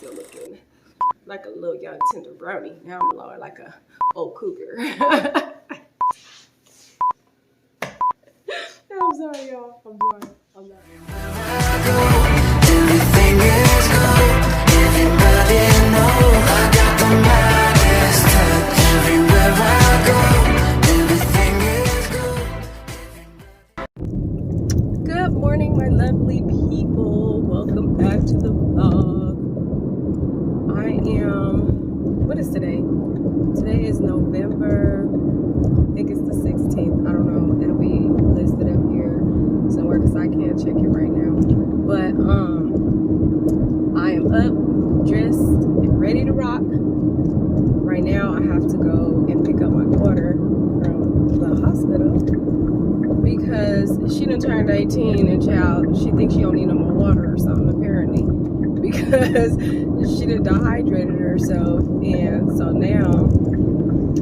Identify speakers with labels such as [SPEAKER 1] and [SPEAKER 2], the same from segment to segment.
[SPEAKER 1] still looking like a little young tender brownie. Now I'm looking like a old cougar. I'm sorry, y'all. I'm sorry. I'm not.
[SPEAKER 2] Everything is good. Everybody know I got the Midas touch. Everywhere I go, everything is good.
[SPEAKER 1] Good morning, my lovely people. Welcome back to the vlog. What is today? Today is November, I think it's the 16th. I don't know. It'll be listed up here somewhere because I can't check it right now. But I am up, dressed, and ready to rock. Right now, I have to go and pick up my daughter from the hospital because she done turned 18 and child, she thinks she don't need no more water or something apparently because she done dehydrated herself, and so now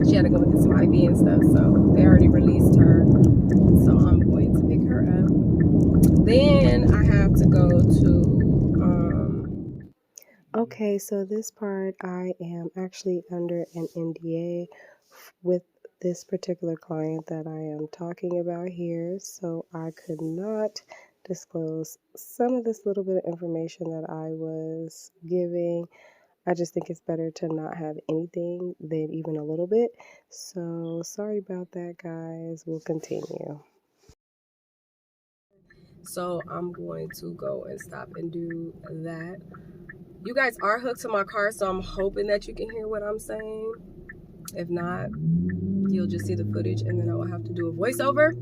[SPEAKER 1] she had to go get some IV and stuff, so they already released her, so I'm going to pick her up. Then I have to go to okay, so this part I am actually under an NDA with this particular client that I am talking about here, so I could not disclose some of this little bit of information that I was giving. I just think it's better to not have anything than even a little bit. So sorry about that, guys. We'll continue. So I'm going to go and stop and do that. You guys are hooked to my car, so I'm hoping that you can hear what I'm saying. If not, you'll just see the footage and then I will have to do a voiceover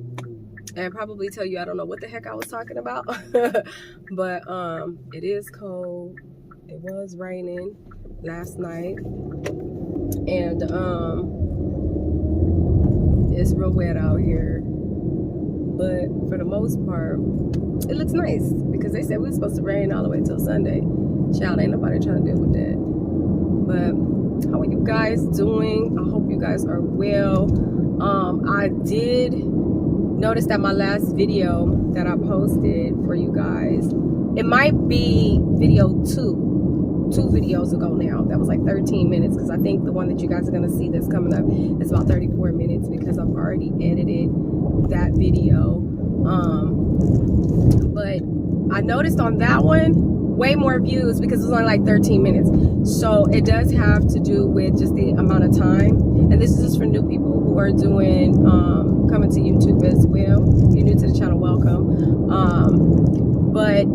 [SPEAKER 1] and probably tell you I don't know what the heck I was talking about. But it is cold. It was raining last night, and it's real wet out here, but for the most part it looks nice because they said we were supposed to rain all the way till Sunday. Child, ain't nobody trying to deal with that. But how are you guys doing? I hope you guys are well. I did notice that my last video that I posted for you guys, it might be video two videos ago now. That was like 13 minutes because I think the one that you guys are going to see that's coming up is about 34 minutes because I've already edited that video. But I noticed on that one way more views because it's only like 13 minutes. So it does have to do with just the amount of time. And this is just for new people who are doing coming to YouTube as well. If you're new to the channel, welcome. But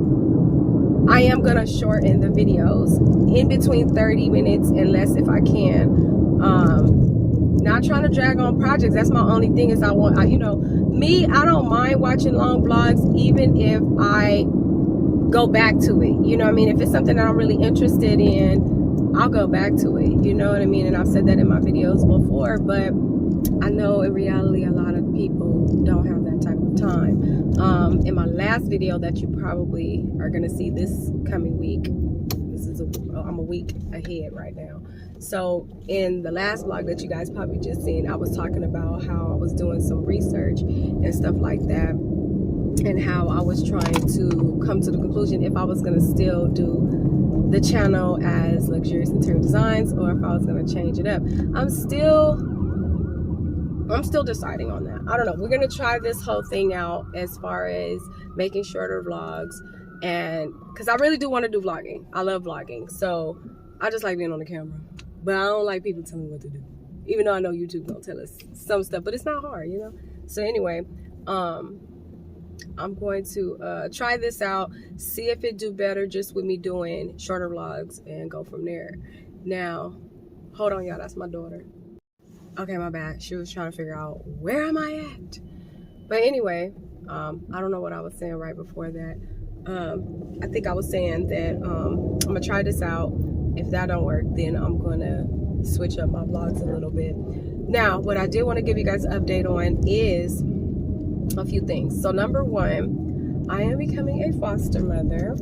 [SPEAKER 1] I am gonna shorten the videos in between 30 minutes and less if I can. Not trying to drag on projects. That's my only thing is I don't mind watching long vlogs even if I go back to it. You know what I mean? If it's something that I'm really interested in, I'll go back to it. You know what I mean? And I've said that in my videos before, but I know in reality a lot of people don't have that type of time. In my last video that you probably are going to see this coming week, I'm a week ahead right now. So in the last vlog that you guys probably just seen, I was talking about how I was doing some research and stuff like that, and how I was trying to come to the conclusion if I was going to still do the channel as Luxurious Interior Designs or if I was going to change it up. I'm still deciding on that. I don't know. We're going to try this whole thing out as far as making shorter vlogs, and because I really do want to do vlogging. I love vlogging. So I just like being on the camera, but I don't like people telling me what to do, even though I know YouTube don't tell us some stuff, but it's not hard, you know? So anyway, I'm going to try this out, see if it do better just with me doing shorter vlogs and go from there. Now, hold on, y'all. That's my daughter. Okay, my bad. She was trying to figure out where am I at. But anyway, I don't know what I was saying right before that. I think I was saying that I'm going to try this out. If that don't work, then I'm going to switch up my vlogs a little bit. Now, what I did want to give you guys an update on is a few things. So number one, I am becoming a foster mother.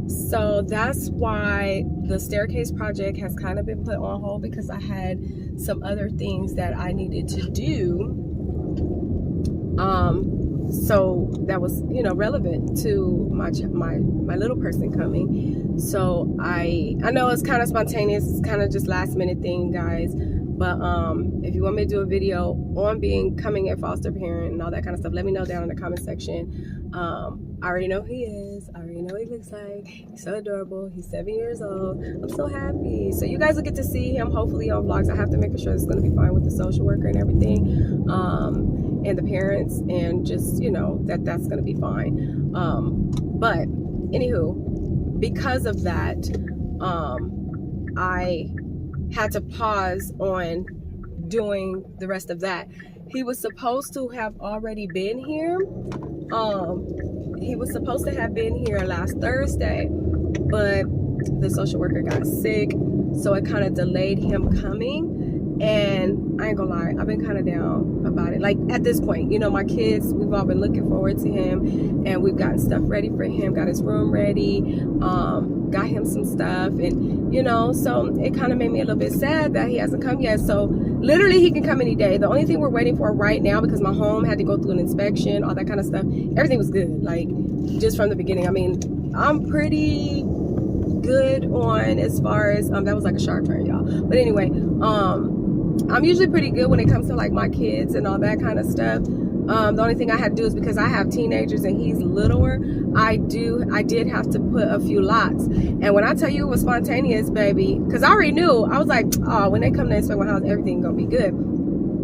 [SPEAKER 1] So that's why the staircase project has kind of been put on hold because I had some other things that I needed to do So that was, you know, relevant to my little person coming. So I know it's kind of spontaneous, it's kind of just last minute thing, guys. But if you want me to do a video on becoming a foster parent and all that kind of stuff, let me know down in the comment section. I already know who he is. I already know what he looks like. He's so adorable. He's 7 years old. I'm so happy. So you guys will get to see him hopefully on vlogs. I have to make sure it's going to be fine with the social worker and everything, and the parents, and just, you know, that's going to be fine. But anywho, because of that, I had to pause on doing the rest of that. He was supposed to have already been here. He was supposed to have been here last Thursday, but the social worker got sick, so it kind of delayed him coming. And I ain't gonna lie, I've been kind of down about it. Like, at this point, you know, my kids, we've all been looking forward to him, and we've gotten stuff ready for him, got his room ready, got him some stuff, and, you know, so it kind of made me a little bit sad that he hasn't come yet. So literally he can come any day. The only thing we're waiting for right now, because my home had to go through an inspection, all that kind of stuff, everything was good, like, just from the beginning. I mean, I'm pretty good on, as far as that was like a shark turn, y'all, but anyway, I'm usually pretty good when it comes to like my kids and all that kind of stuff. The only thing I had to do is, because I have teenagers and he's littler, I did have to put a few locks. And when I tell you it was spontaneous, baby, because I already knew, I was like, oh, when they come to inspect my house, everything gonna be good.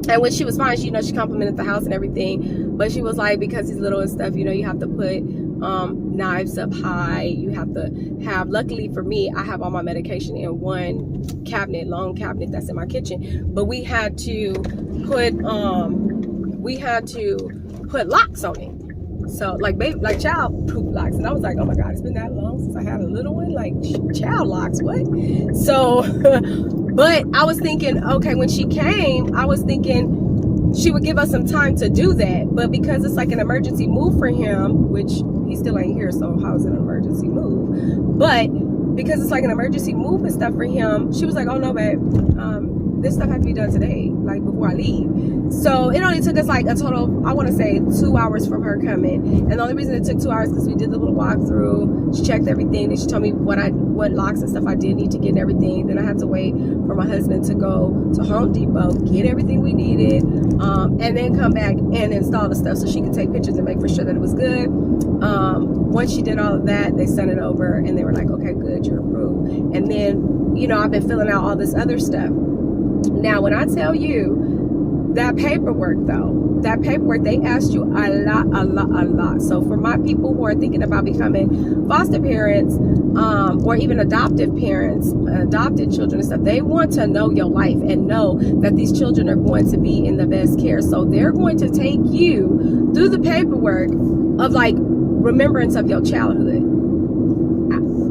[SPEAKER 1] And when she was fine, she, you know, she complimented the house and everything, but she was like, because he's little and stuff, you know, you have to put knives up high, you have to have, luckily for me, I have all my medication in one cabinet, long cabinet that's in my kitchen, but we had to put locks on it. So like baby, like child poop locks. And I was like, oh my God, it's been that long since I had a little one, like child locks, what? So but I was thinking, okay, when she came, I was thinking she would give us some time to do that, but because it's like an emergency move for him, which he still ain't here, so how is it an emergency move? But because it's like an emergency move and stuff for him, she was like, oh no, babe, this stuff has to be done today, like before I leave. So it only took us like a total, I want to say 2 hours from her coming. And the only reason it took 2 hours because we did the little walkthrough. She checked everything, and she told me what locks and stuff I did need to get and everything. Then I had to wait for my husband to go to Home Depot, get everything we needed, and then come back and install the stuff so she could take pictures and make for sure that it was good. Once she did all of that, they sent it over and they were like, okay, good, you're approved. And then, you know, I've been filling out all this other stuff. Now, when I tell you that paperwork, though, they asked you a lot. So for my people who are thinking about becoming foster parents, or even adoptive parents, adopted children and stuff, they want to know your life and know that these children are going to be in the best care. So they're going to take you through the paperwork of like remembrance of your childhood.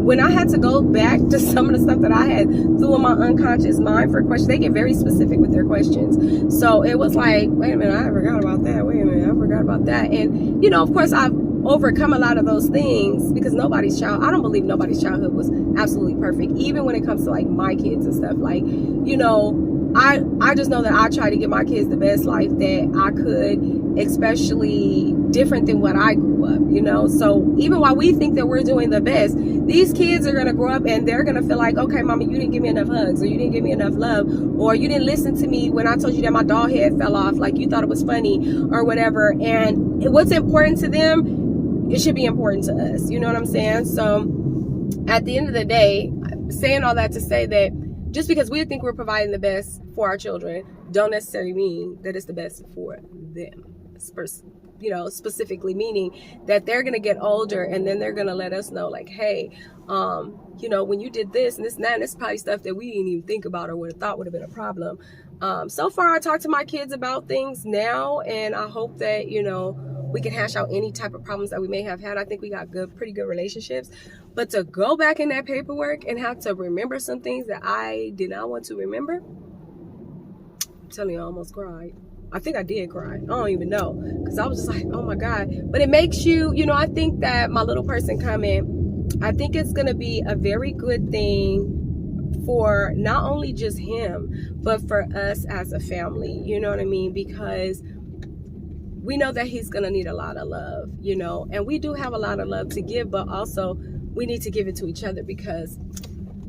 [SPEAKER 1] When I had to go back to some of the stuff that I had through in my unconscious mind for questions, they get very specific with their questions. So it was like, wait a minute, I forgot about that. Wait a minute, I forgot about that. And, you know, of course, I've overcome a lot of those things because I don't believe nobody's childhood was absolutely perfect. Even when it comes to like my kids and stuff, like, you know, I just know that I try to give my kids the best life that I could, especially different than what I grew up, you know. So even while we think that we're doing the best, these kids are going to grow up and they're going to feel like, okay, mama, you didn't give me enough hugs, or you didn't give me enough love, or you didn't listen to me when I told you that my doll head fell off, like you thought it was funny or whatever. And what's important to them, it should be important to us, you know what I'm saying? So at the end of the day, saying all that to say that just because we think we're providing the best for our children don't necessarily mean that it's the best for them. You know, specifically meaning that they're going to get older and then they're going to let us know like, hey, you know, when you did this and this and that, and this is probably stuff that we didn't even think about or would have thought would have been a problem. So far, I talk to my kids about things now, and I hope that, you know, we can hash out any type of problems that we may have had. I think we got pretty good relationships. But to go back in that paperwork and have to remember some things that I did not want to remember, I'm telling you, I almost cried. I think I did cry. I don't even know. Because I was just like, oh my God. But it makes you, you know, I think that my little person coming, I think it's going to be a very good thing for not only just him, but for us as a family. You know what I mean? Because we know that he's gonna need a lot of love, you know, and we do have a lot of love to give, but also we need to give it to each other, because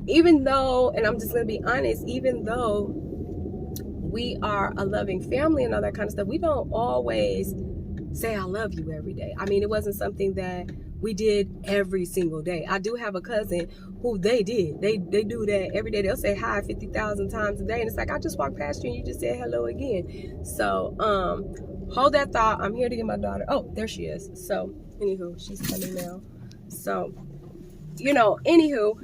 [SPEAKER 1] even though, and I'm just gonna be honest, even though we are a loving family and all that kind of stuff, we don't always say I love you every day. I mean, it wasn't something that we did every single day. I do have a cousin who they do that every day. They'll say hi 50,000 times a day, and it's like, I just walked past you and you just said hello again. So hold that thought. I'm here to get my daughter. Oh, there she is. So anywho, she's coming now. So, you know, anywho,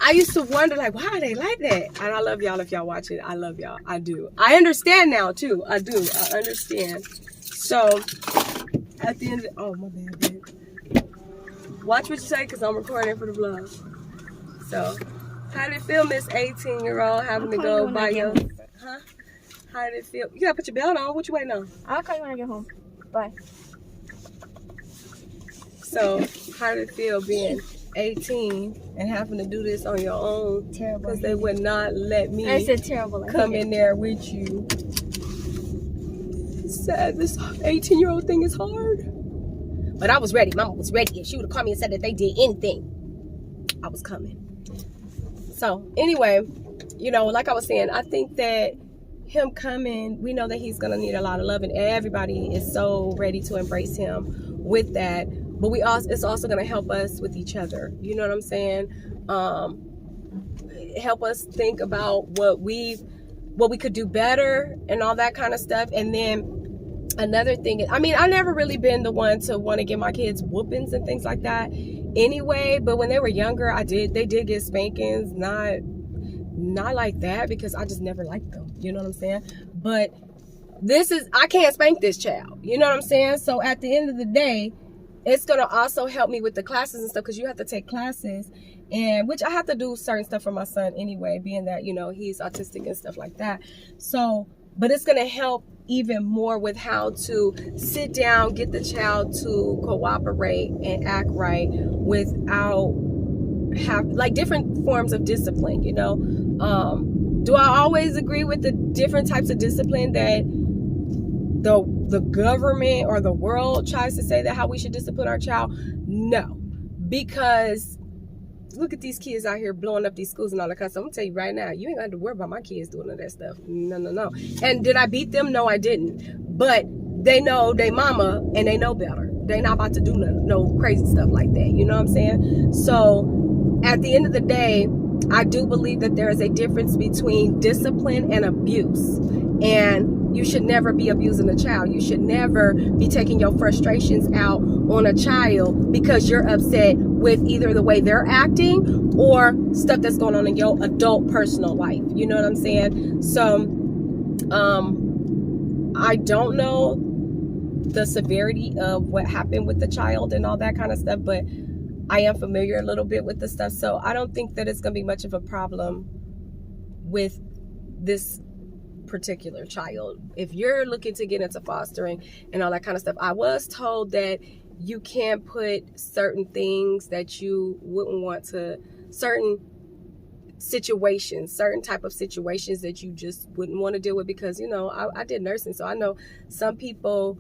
[SPEAKER 1] I used to wonder, like, why are they like that? And I love y'all. If y'all watch it, I love y'all. I do. I understand now too. I do. I understand. So at the end of oh, my bad, babe. Watch what you say, because I'm recording for the vlog. So, how did it feel, Miss 18-year-old, having to go by your... Huh? How did it feel? You gotta put your belt on. What you waiting on?
[SPEAKER 3] I'll call you when I get home. Bye.
[SPEAKER 1] So, how did it feel being 18 and having to do this on your own?
[SPEAKER 3] Terrible.
[SPEAKER 1] Because they would not let me
[SPEAKER 3] I said terrible.
[SPEAKER 1] come in there with you. Sad, this 18-year-old thing is hard. But I was ready. Mama was ready. If she would have called me and said that they did anything, I was coming. So anyway, you know, like I was saying, I think that him coming, we know that he's going to need a lot of love, and everybody is so ready to embrace him with that. But it's also going to help us with each other. You know what I'm saying? Help us think about what we could do better and all that kind of stuff. And then another thing, I mean, I never really been the one to want to give my kids whoopings and things like that anyway, but when they were younger, they did get spankings, not like that, because I just never liked them, you know what I'm saying? But I can't spank this child, you know what I'm saying? So at the end of the day, it's going to also help me with the classes and stuff, because you have to take classes, and which I have to do certain stuff for my son anyway, being that, you know, he's autistic and stuff like that. So, but it's going to help even more with how to sit down, get the child to cooperate and act right without like different forms of discipline, you know. Do I always agree with the different types of discipline that the government or the world tries to say that how we should discipline our child? No, because look at these kids out here blowing up these schools and all that kind of stuff. I'm gonna tell you right now, you ain't gonna have to worry about my kids doing all that stuff. No. And did I beat them? No, I didn't. But they know they mama and they know better. They not about to do no crazy stuff like that. You know what I'm saying? So at the end of the day, I do believe that there is a difference between discipline and abuse. And you should never be abusing a child. You should never be taking your frustrations out on a child because you're upset with either the way they're acting or stuff that's going on in your adult personal life. You know what I'm saying? So, I don't know the severity of what happened with the child and all that kind of stuff, but I am familiar a little bit with the stuff. So I don't think that it's going to be much of a problem with this particular child. If you're looking to get into fostering and all that kind of stuff, I was told that you can't put certain things that you wouldn't want to, certain situations, certain type of situations that you just wouldn't want to deal with, because, you know, I did nursing, so I know some people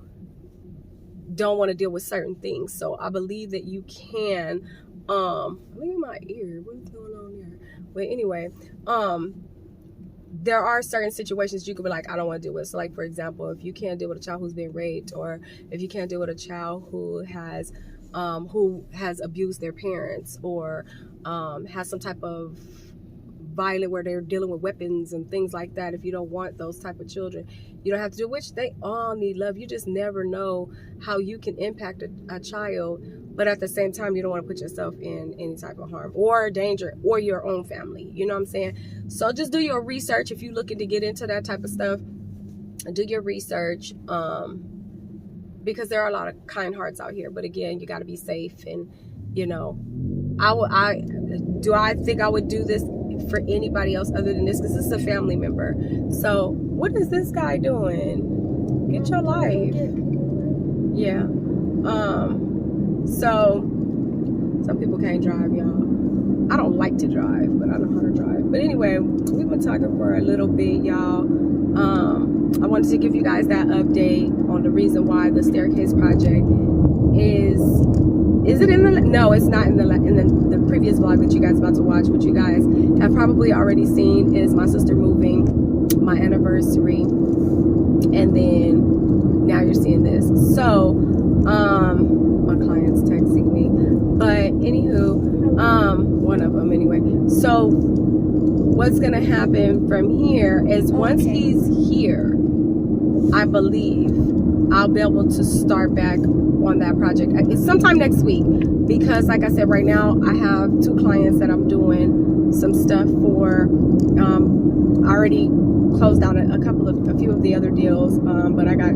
[SPEAKER 1] don't want to deal with certain things. So I believe that you can, look at my ear, what's going on there? But anyway, there are certain situations you could be like, I don't want to deal with. So like, for example, if you can't deal with a child who's been raped, or if you can't deal with a child who has abused their parents, or has some type of violent where they're dealing with weapons and things like that, if you don't want those type of children, you don't have to do, which they all need love. You just never know how you can impact a child, but at the same time, you don't want to put yourself in any type of harm or danger, or your own family. You know what I'm saying? So just do your research. If you're looking to get into that type of stuff, do your research, because there are a lot of kind hearts out here. But again, you got to be safe. And, you know, I think I would do this for anybody else other than this, because this is a family member. So what is this guy doing? Get your life. Yeah. So some people can't drive, y'all. I don't like to drive, but I know how to drive. But anyway, we've been talking for a little bit, y'all. I wanted to give you guys that update on the reason why the staircase project is it in the, no, it's not in the previous vlog that you guys about to watch. What you guys have probably already seen is my sister moving, my anniversary, and then now you're seeing this. So my client's texting me, but anywho, one of them anyway. So what's gonna happen from here is once he's here, I believe I'll be able to start back on that project. It's sometime next week, because like I said, right now I have 2 clients that I'm doing some stuff for. I already closed out a few of the other deals, but I got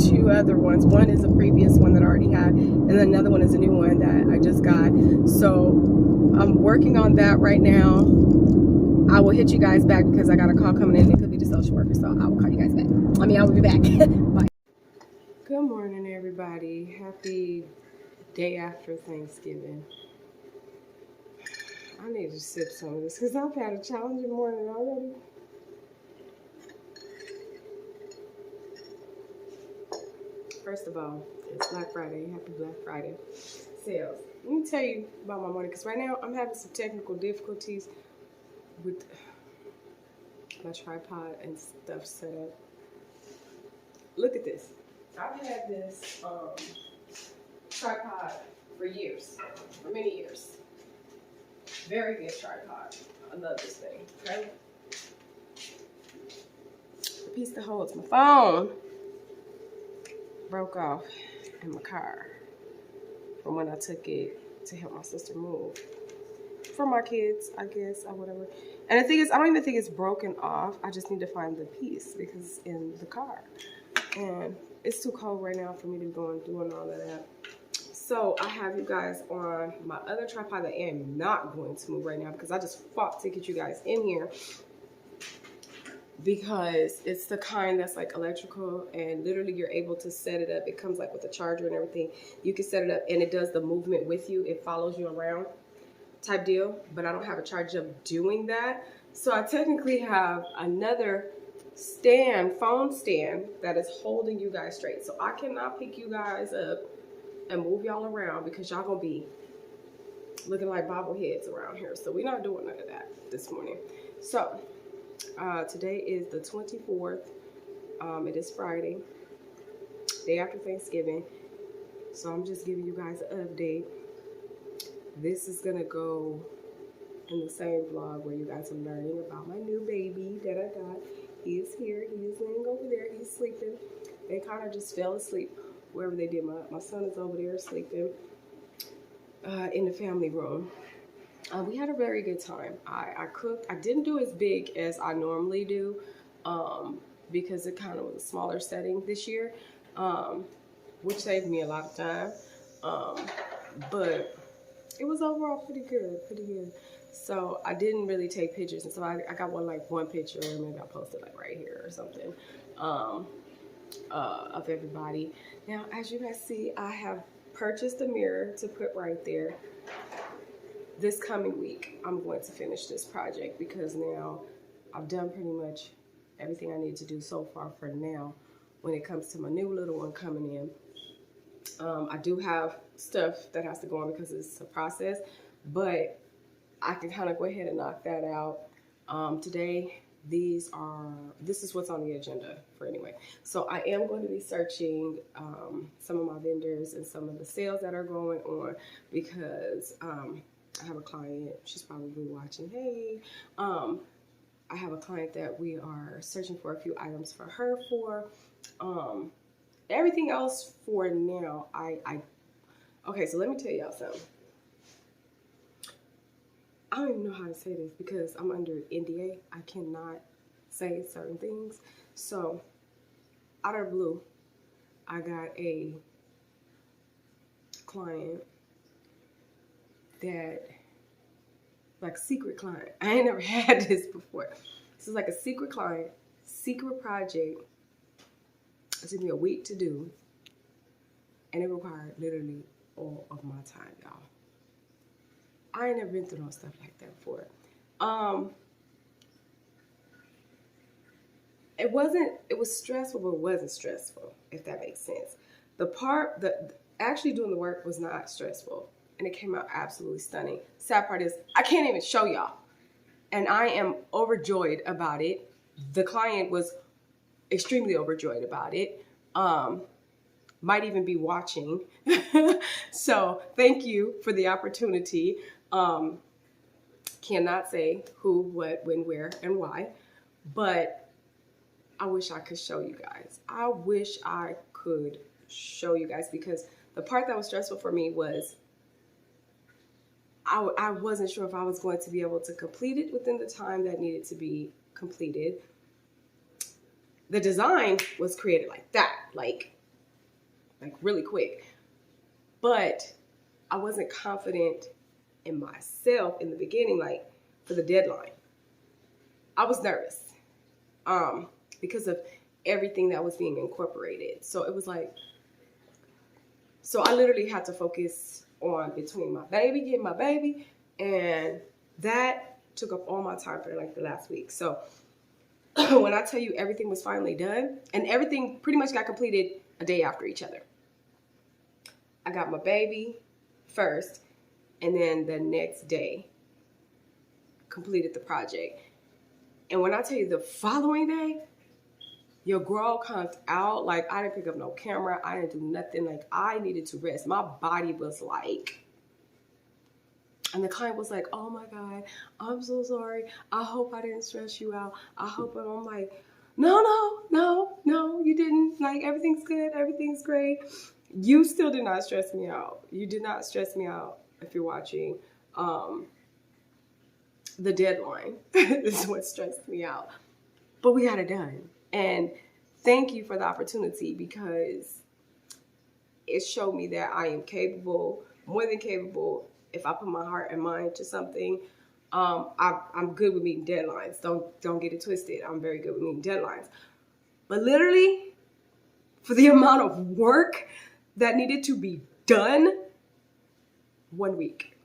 [SPEAKER 1] 2 other ones. One is a previous one that I already had, and then another one is a new one that I just got. So I'm working on that right now. I will hit you guys back because I got a call coming in. It could be the social worker, so I will call you guys back. I will be back. Bye. Good morning, everybody. Happy day after Thanksgiving. I need to sip some of this because I've had a challenging morning already. First of all, it's Black Friday. Happy Black Friday sales. Let me tell you about my morning, because right now I'm having some technical difficulties with my tripod and stuff set up. Look at this. I've had this tripod for years, for many years. Very good tripod. I love this thing. Okay. The piece that holds my phone broke off in my car from when I took it to help my sister move. For my kids, I guess, or whatever. And the thing is, I don't even think it's broken off. I just need to find the piece because it's in the car. And it's too cold right now for me to be going doing all of that. So I have you guys on my other tripod that I am not going to move right now, because I just fought to get you guys in here, because it's the kind that's like electrical, and literally you're able to set it up. It comes like with a charger and everything. You can set it up and it does the movement with you. It follows you around type deal, but I don't have a charge of doing that. So I technically have another phone stand that is holding you guys straight. So I cannot pick you guys up and move y'all around, because y'all gonna be looking like bobbleheads around here. So we're not doing none of that this morning. So today is the 24th. It is Friday, day after Thanksgiving. So I'm just giving you guys an update. This is gonna go in the same vlog where you guys are learning about my new baby that I got. He is here. He is laying over there. He's sleeping. They kind of just fell asleep wherever they did. My son is over there sleeping in the family room. We had a very good time. I cooked. I didn't do as big as I normally do, because it kind of was a smaller setting this year, which saved me a lot of time. But it was overall pretty good. So I didn't really take pictures, and so I got one picture, maybe I'll post it like right here or something, of everybody. Now, as you guys see, I have purchased a mirror to put right there. This coming week, I'm going to finish this project, because now I've done pretty much everything I need to do so far for now when it comes to my new little one coming in. I do have stuff that has to go on because it's a process, but I can kind of go ahead and knock that out. Today, this is what's on the agenda for anyway. So I am going to be searching some of my vendors and some of the sales that are going on, because I have a client, she's probably watching, hey, I have a client that we are searching for a few items for her for. Everything else for now, okay, so let me tell y'all something. I don't even know how to say this because I'm under NDA. I cannot say certain things. So, out of the blue, I got a client that, like, secret client. I ain't never had this before. This is like a secret client, secret project. It took me a week to do, and it required literally all of my time, y'all. I ain't never been through no stuff like that before. It was stressful, but it wasn't stressful, if that makes sense. The actually doing the work was not stressful, and it came out absolutely stunning. Sad part is I can't even show y'all, and I am overjoyed about it. The client was extremely overjoyed about it. Might even be watching. So thank you for the opportunity. Cannot say who, what, when, where, and why, but I wish I could show you guys. I wish I could show you guys, because the part that was stressful for me was I wasn't sure if I was going to be able to complete it within the time that needed to be completed. The design was created like that, like really quick. But I wasn't confident in myself in the beginning, like for the deadline. I was nervous because of everything that was being incorporated. So it was like, so I literally had to focus on between my baby, getting my baby, and that took up all my time for like the last week. So when I tell you everything was finally done, and everything pretty much got completed a day after each other. I got my baby first, and then the next day completed the project. And when I tell you the following day, your girl comes out, like I didn't pick up no camera, I didn't do nothing, like I needed to rest. My body was like, and the client was like, oh my God, I'm so sorry. I hope I didn't stress you out. I hope, and I'm like, no, you didn't. Like, everything's good, everything's great. You still did not stress me out. You did not stress me out if you're watching. The deadline is what stressed me out. But we got it done. And thank you for the opportunity, because it showed me that I am capable, more than capable. If I put my heart and mind to something, I'm good with meeting deadlines. Don't get it twisted. I'm very good with meeting deadlines. But literally, for the amount of work that needed to be done, 1 week.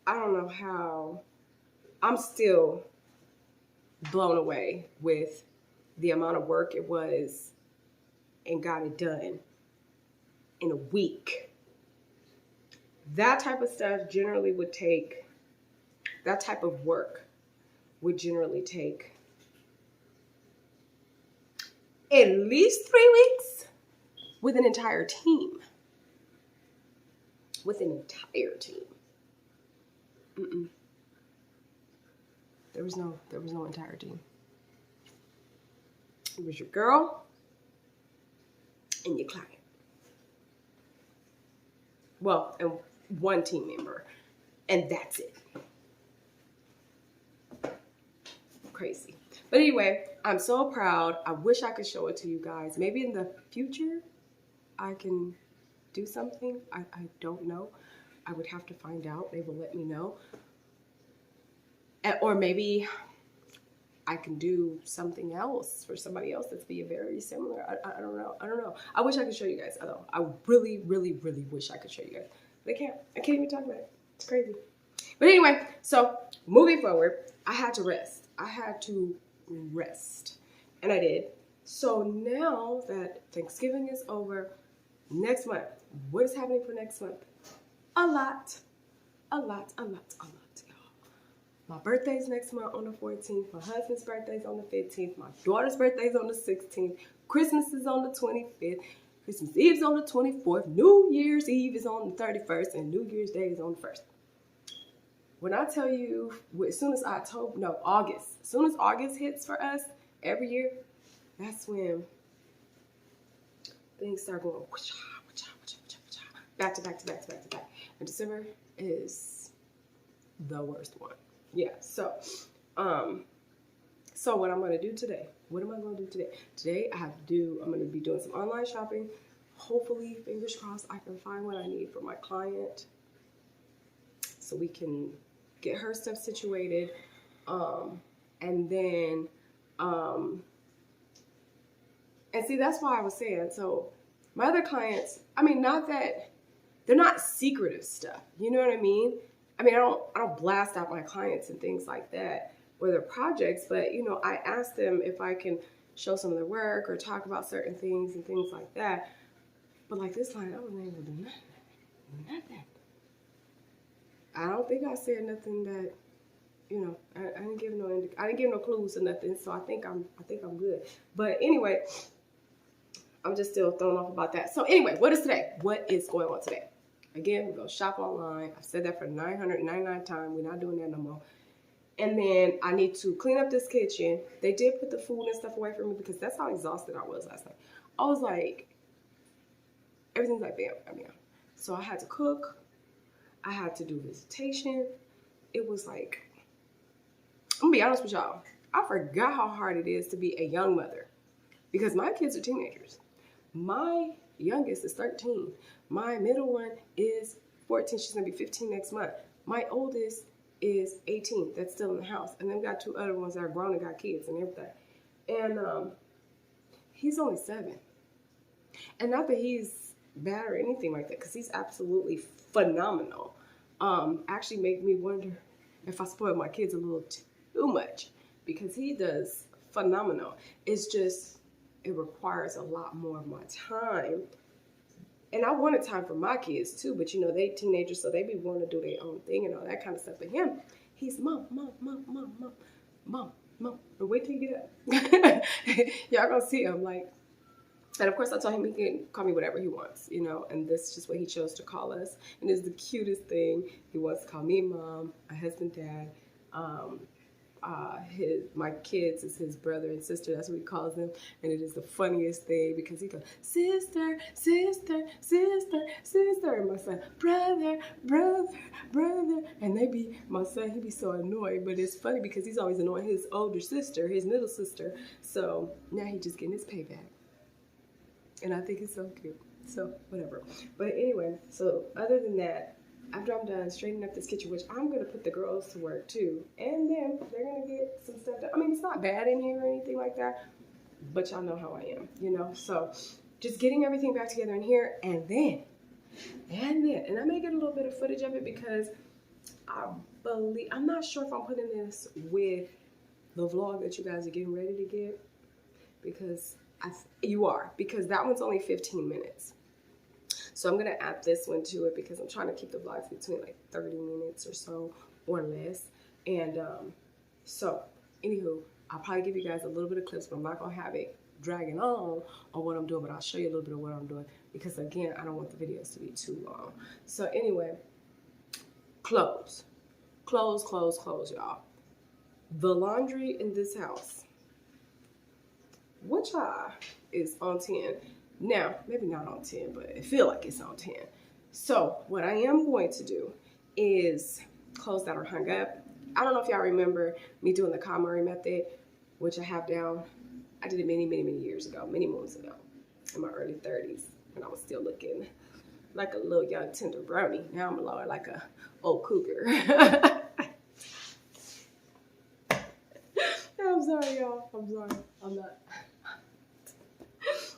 [SPEAKER 1] I don't know how. I'm still blown away with the amount of work it was, and got it done in a week. That type of stuff generally would take, that type of work would generally take at least 3 weeks with an entire team. With an entire team. There was no entire team. It was your girl and your client. Well, and one team member, and that's it. Crazy. But anyway, I'm so proud. I wish I could show it to you guys. Maybe in the future I can do something. I don't know. I would have to find out. They will let me know. Or maybe I can do something else for somebody else that's be very similar. I don't know. I wish I could show you guys. I really wish I could show you guys. But I can't. I can't even talk about it. It's crazy. But anyway, so moving forward, I had to rest. And I did. So now that Thanksgiving is over, next month, what is happening for next month? A lot, y'all. My birthday's next month on the 14th. My husband's birthday's on the 15th. My daughter's birthday's on the 16th. Christmas is on the 25th. Christmas Eve's on the 24th. New Year's Eve is on the 31st. And New Year's Day is on the 1st. When I tell you, as soon as August. As soon as August hits for us every year, that's when things start going back to back. And December is the worst one. Yeah, so what I'm going to do today, I'm going to be doing some online shopping. Hopefully, fingers crossed, I can find what I need for my client so we can get her stuff situated. And then, and see, that's why I was saying, so my other clients, I mean, not that they're not secretive stuff. You know what I mean? I mean, I don't blast out my clients and things like that or their projects, but you know, I ask them if I can show some of their work or talk about certain things and things like that. But like this client, I wasn't able to do nothing. I don't think I said nothing that, you know, I didn't give no clues or nothing. So I think I'm good. But anyway, I'm just still thrown off about that. So anyway, what is today? What is going on today? Again, we're gonna shop online. I've said that for 999 times. We're not doing that no more. And then I need to clean up this kitchen. They did put the food and stuff away from me because that's how exhausted I was last night. I was like, everything's like bam. So I had to cook. I had to do visitation. It was like, I'm gonna be honest with y'all. I forgot how hard it is to be a young mother because my kids are teenagers. My youngest is 13. My middle one is 14. She's gonna be 15 next month. My oldest is 18. That's still in the house. And then we got 2 other ones that are grown and got kids and everything. And he's only 7. And not that he's bad or anything like that, because he's absolutely phenomenal. Actually made me wonder if I spoiled my kids a little too much, because he does phenomenal. It's just, it requires a lot more of my time. And I wanted time for my kids too, but you know, they teenagers, so they be wanting to do their own thing and all that kind of stuff. But him, he's mom. But wait till you get up. Y'all gonna see him like, and of course I told him he can call me whatever he wants, you know, and this is just what he chose to call us. And it's the cutest thing. He wants to call me mom, my husband dad. My kids is his brother and sister. That's what he calls them. And it is the funniest thing because he goes, sister, sister, sister, sister. And my son, brother, brother, brother. And my son, he be so annoyed. But it's funny because he's always annoying his older sister, his middle sister. So now he's just getting his payback. And I think it's so cute. So whatever. But anyway, so other than that, after I'm done straightening up this kitchen, which I'm going to put the girls to work too, and then they're going to get some stuff done. I mean, it's not bad in here or anything like that, but y'all know how I am, you know? So just getting everything back together in here, and I may get a little bit of footage of it because I'm not sure if I'm putting this with the vlog that you guys are getting ready to get, because because that one's only 15 minutes. So I'm going to add this one to it because I'm trying to keep the vlogs between like 30 minutes or so or less. And so, anywho, I'll probably give you guys a little bit of clips, but I'm not going to have it dragging on what I'm doing, but I'll show you a little bit of what I'm doing because, again, I don't want the videos to be too long. So anyway, clothes, y'all. The laundry in this house, which is on 10. Now, maybe not on 10, but it feels like it's on 10. So what I am going to do is clothes that are hung up. I don't know if y'all remember me doing the KonMari method, which I have down. I did it many years ago, many moons ago, in my early 30s, when I was still looking like a little young tender brownie. Now I'm like a old cougar. I'm sorry, y'all. I'm sorry. I'm not.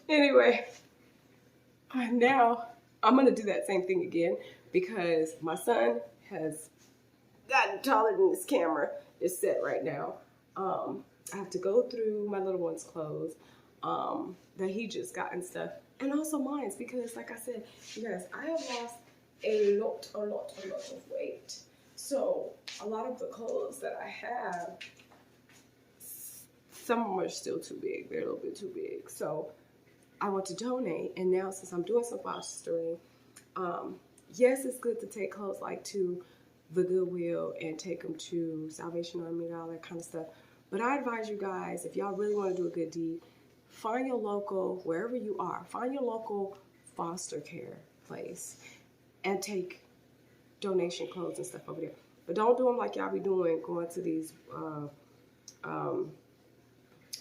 [SPEAKER 1] Anyway, now I'm going to do that same thing again because my son has gotten taller than this camera is set right now. I have to go through my little one's clothes that he just got and stuff, and also mine's because, like I said, you guys, I have lost a lot of weight. So a lot of the clothes that I have, some of them are still too big. They're a little bit too big. So I want to donate, and now since I'm doing some fostering, yes, it's good to take clothes like to the Goodwill and take them to Salvation Army and all that kind of stuff. But I advise you guys, if y'all really want to do a good deed, find your local, wherever you are, find your local foster care place and take donation clothes and stuff over there. But don't do them like y'all be doing, going to these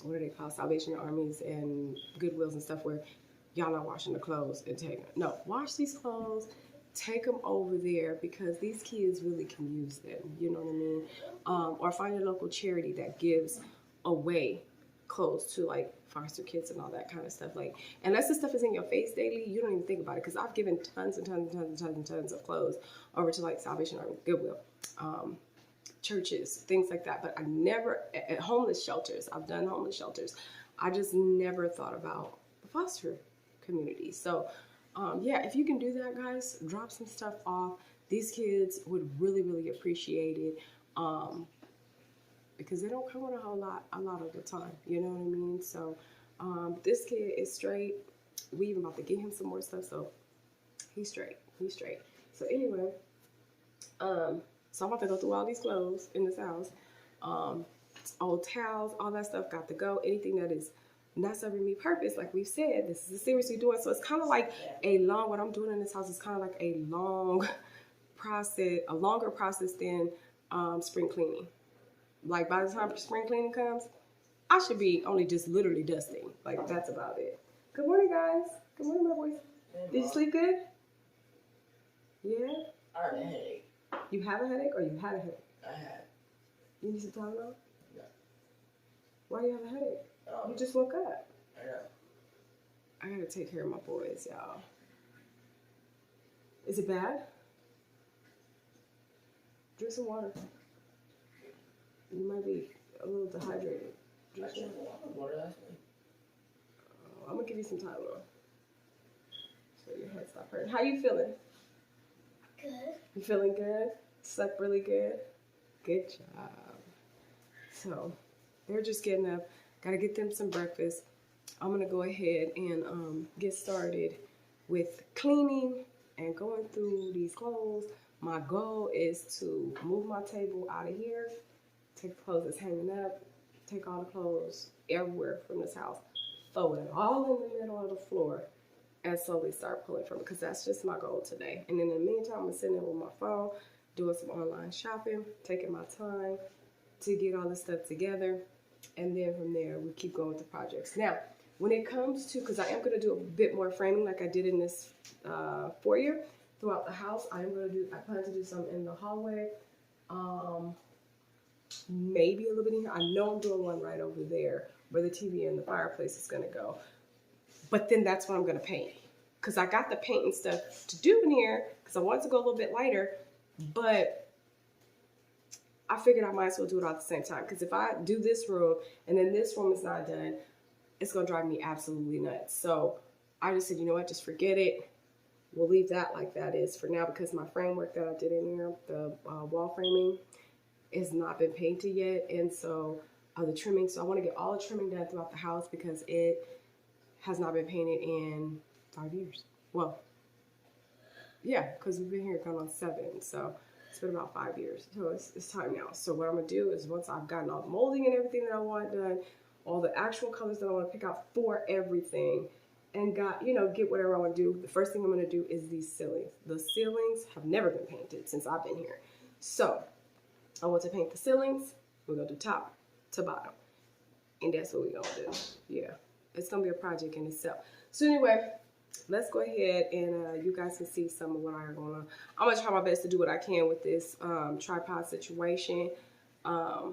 [SPEAKER 1] what are they called, Salvation Armies and Goodwills and stuff where y'all not washing the clothes and taking them. No, wash these clothes, take them over there because these kids really can use them, you know what I mean? Or find a local charity that gives away clothes to like foster kids and all that kind of stuff. Like, unless this stuff is in your face daily, you don't even think about it. Because I've given tons and tons and tons and tons and tons of clothes over to like Salvation Army, Goodwill, churches, things like that. But I never, at homeless shelters, I've done homeless shelters. I just never thought about the foster community. So yeah, if you can do that, guys, drop some stuff off. These kids would really, really appreciate it. Because they don't come with a lot of the time, you know what I mean? So this kid is straight. We even about to get him some more stuff, so he's straight. So anyway, so I'm about to go through all these clothes in this house. Old towels, all that stuff got to go. Anything that is not serving me purpose, like we've said, this is a series we're doing. So it's kind of like what I'm doing in this house is kind of like a long process, a longer process than spring cleaning. Like by the time spring cleaning comes, I should be only just literally dusting. Like that's about it. Good morning, guys. Good morning, my boys. Did you sleep good? Yeah?
[SPEAKER 4] I had a headache.
[SPEAKER 1] You have a headache or you had a headache?
[SPEAKER 4] I had.
[SPEAKER 1] You need some Tylenol?
[SPEAKER 4] Yeah.
[SPEAKER 1] Why do you have a headache? You just woke up.
[SPEAKER 4] I know.
[SPEAKER 1] I gotta take care of my boys, y'all. Is it bad? Drink some water. You might be a little dehydrated.
[SPEAKER 4] I drank a lot of water last night.
[SPEAKER 1] I'm gonna give you some Tylenol so your head stop hurting. How you feeling?
[SPEAKER 3] Good.
[SPEAKER 1] You feeling good? Slept really good? Good job. So they're just getting up. Gotta get them some breakfast. I'm gonna go ahead and get started with cleaning and going through these clothes. My goal is to move my table out of here, take the clothes that's hanging up, take all the clothes everywhere from this house, throw it all in the middle of the floor, and slowly start pulling from it, because that's just my goal today. And in the meantime, I'm sitting there with my phone, doing some online shopping, taking my time to get all this stuff together, and then from there, we keep going with the projects. Now, when it comes to, because I am going to do a bit more framing like I did in this foyer throughout the house, I plan to do some in the hallway, maybe a little bit in here. I know I'm doing one right over there where the TV and the fireplace is going to go. But then that's what I'm going to paint. Because I got the painting stuff to do in here because I wanted to go a little bit lighter. But I figured I might as well do it all at the same time. Because if I do this room and then this room is not done, it's going to drive me absolutely nuts. So I just said, you know what, just forget it. We'll leave that like that is for now, because my framework that I did in there, the wall framing, has not been painted yet. And so the trimming, so I want to get all the trimming done throughout the house because it has not been painted in 5 years. Well, yeah, because we've been here going on 7. So it's been about 5 years. So it's time now. So what I'm going to do is once I've gotten all the molding and everything that I want done, all the actual colors that I want to pick out for everything, and get whatever I want to do, the first thing I'm going to do is these ceilings. The ceilings have never been painted since I've been here. So I want to paint the ceilings. We're going to do top to bottom. And that's what we're going to do. Yeah. It's going to be a project in itself. So anyway, let's go ahead and you guys can see some of what I'm going to. I'm going to try my best to do what I can with this tripod situation. I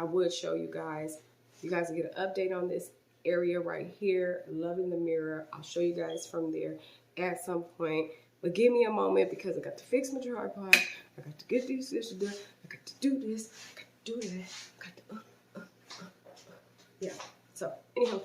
[SPEAKER 1] would show you guys. You guys will get an update on this area right here. Loving the mirror. I'll show you guys from there at some point. But give me a moment because I got to fix my tripod. I got to get these dishes done. I got to do this. I got to do that. I got to, yeah. So, anyhow,